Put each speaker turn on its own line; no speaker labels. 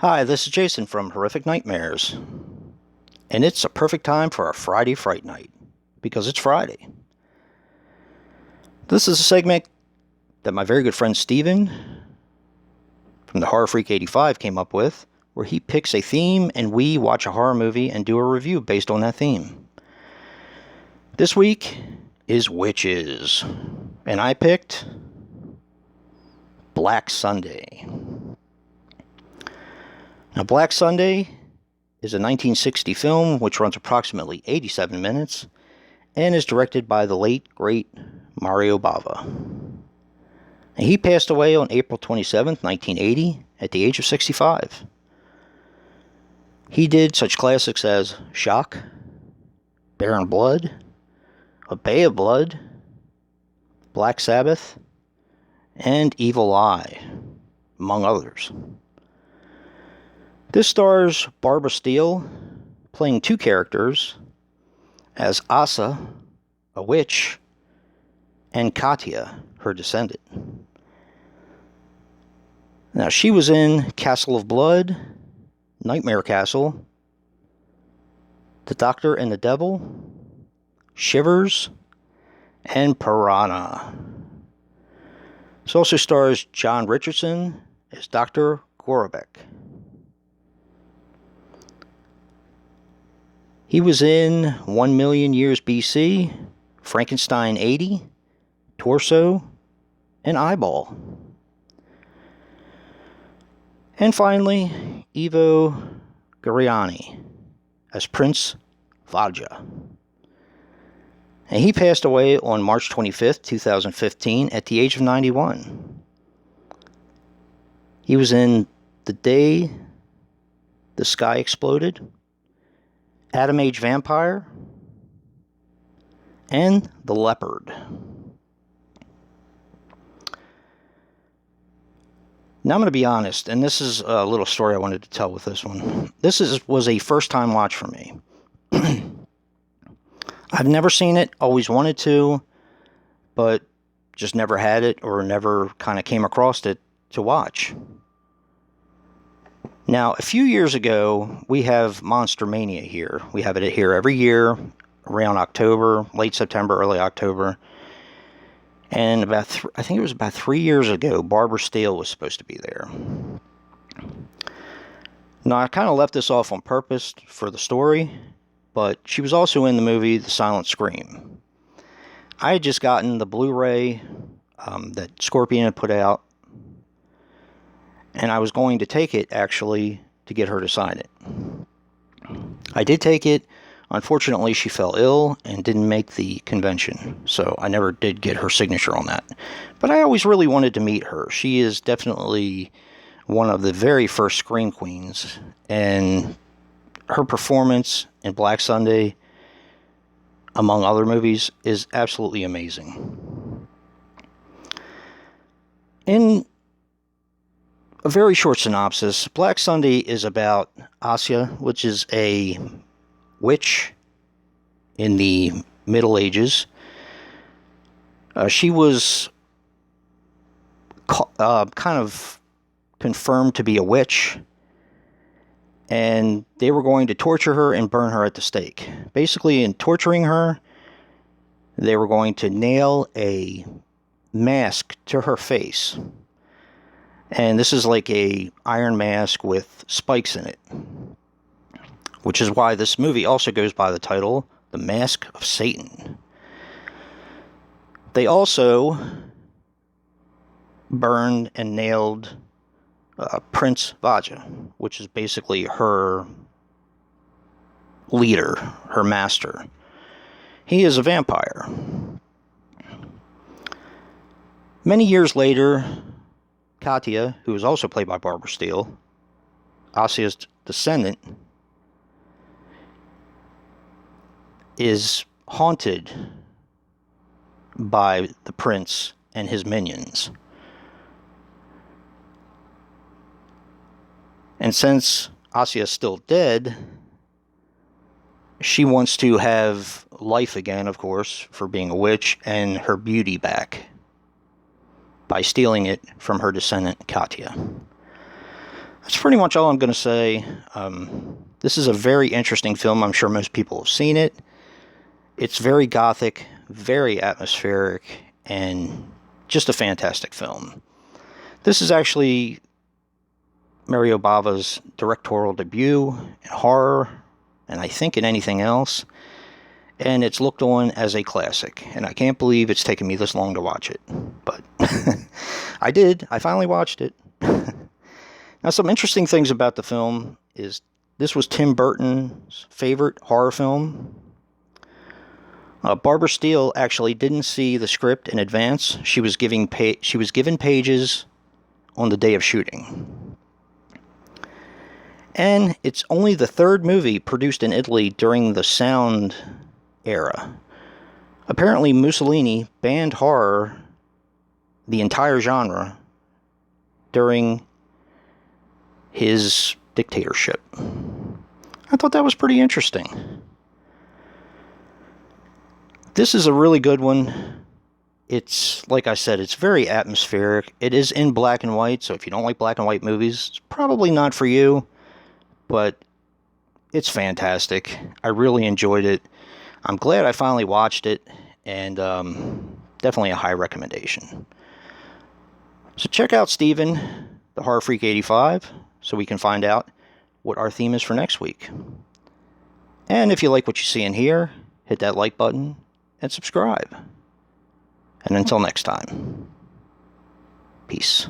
Hi, this is Jason from Horrific Nightmares, and it's a perfect time for our Friday Fright Night, because it's Friday. This is a segment that my very good friend Steven from the HorrorFreak 85 came up with, where he picks a theme and we watch a horror movie and do a review based on that theme. This week is Witches, and I picked Black Sunday. Now, Black Sunday is a 1960 film which runs approximately 87 minutes and is directed by the late, great Mario Bava. And he passed away on April 27th, 1980, at the age of 65. He did such classics as Shock, Baron Blood, A Bay of Blood, Black Sabbath, and Evil Eye, among others. This stars Barbara Steele playing two characters as Asa, a witch, and Katya, her descendant. Now, she was in Castle of Blood, Nightmare Castle, The Doctor and the Devil, Shivers, and Piranha. This also stars John Richardson as Dr. Gorobek. He was in 1 Million Years BC, Frankenstein 80, Torso, and Eyeball. And finally, Ivo Gariani as Prince Vaja. And he passed away on March 25th, 2015 at the age of 91. He was in The Day the Sky Exploded, Atom Age Vampire, and The Leopard. Now I'm going to be honest, and this is a little story I wanted to tell with this one. Was a first-time watch for me. I've never seen it, always wanted to, but just never had it or never kind of came across it to watch. Now, a few years ago, we have Monster Mania here. We have it here every year around October, late September, early October. And I think it was about 3 years ago, Barbara Steele was supposed to be there. Now, I kind of left this off on purpose for the story, but she was also in the movie The Silent Scream. I had just gotten the Blu-ray that Scorpion had put out, and I was going to take it, actually, to get her to sign it. I did take it. Unfortunately, she fell ill and didn't make the convention, so I never did get her signature on that. But I always really wanted to meet her. She is definitely one of the very first Scream Queens, and her performance in Black Sunday, among other movies, is absolutely amazing. In a very short synopsis, Black Sunday is about Asya, which is a witch in the Middle Ages. She was kind of confirmed to be a witch, and they were going to torture her and burn her at the stake. Basically, in torturing her, they were going to nail a mask to her face. And this is like a iron mask with spikes in it, which is why this movie also goes by the title, The Mask of Satan. They also burned and nailed Prince Vaja, which is basically her leader, her master. He is a vampire. Many years later, Katya, who is also played by Barbara Steele, Asya's descendant, is haunted by the prince and his minions. And since Asya is still dead, she wants to have life again, of course, for being a witch, and her beauty back by stealing it from her descendant, Katya. That's pretty much all I'm going to say. This is a very interesting film. I'm sure most people have seen it. It's very gothic, very atmospheric, and just a fantastic film. This is actually Mario Bava's directorial debut in horror, and I think in anything else. And it's looked on as a classic, and I can't believe it's taken me this long to watch it. But I did. I finally watched it. Now, some interesting things about the film is this was Tim Burton's favorite horror film. Barbara Steele actually didn't see the script in advance. She was given pages on the day of shooting. And it's only the third movie produced in Italy during the sound era. Apparently, Mussolini banned horror, the entire genre, during his dictatorship. I thought that was pretty interesting. This is a really good one. It's, like I said, it's very atmospheric. It is in black and white, so if you don't like black and white movies, it's probably not for you. But it's fantastic. I really enjoyed it. I'm glad I finally watched it, and definitely a high recommendation. So check out Steven, the HorrorFreak 85, so we can find out what our theme is for next week. And if you like what you see in here, hit that like button and subscribe. And until next time, peace.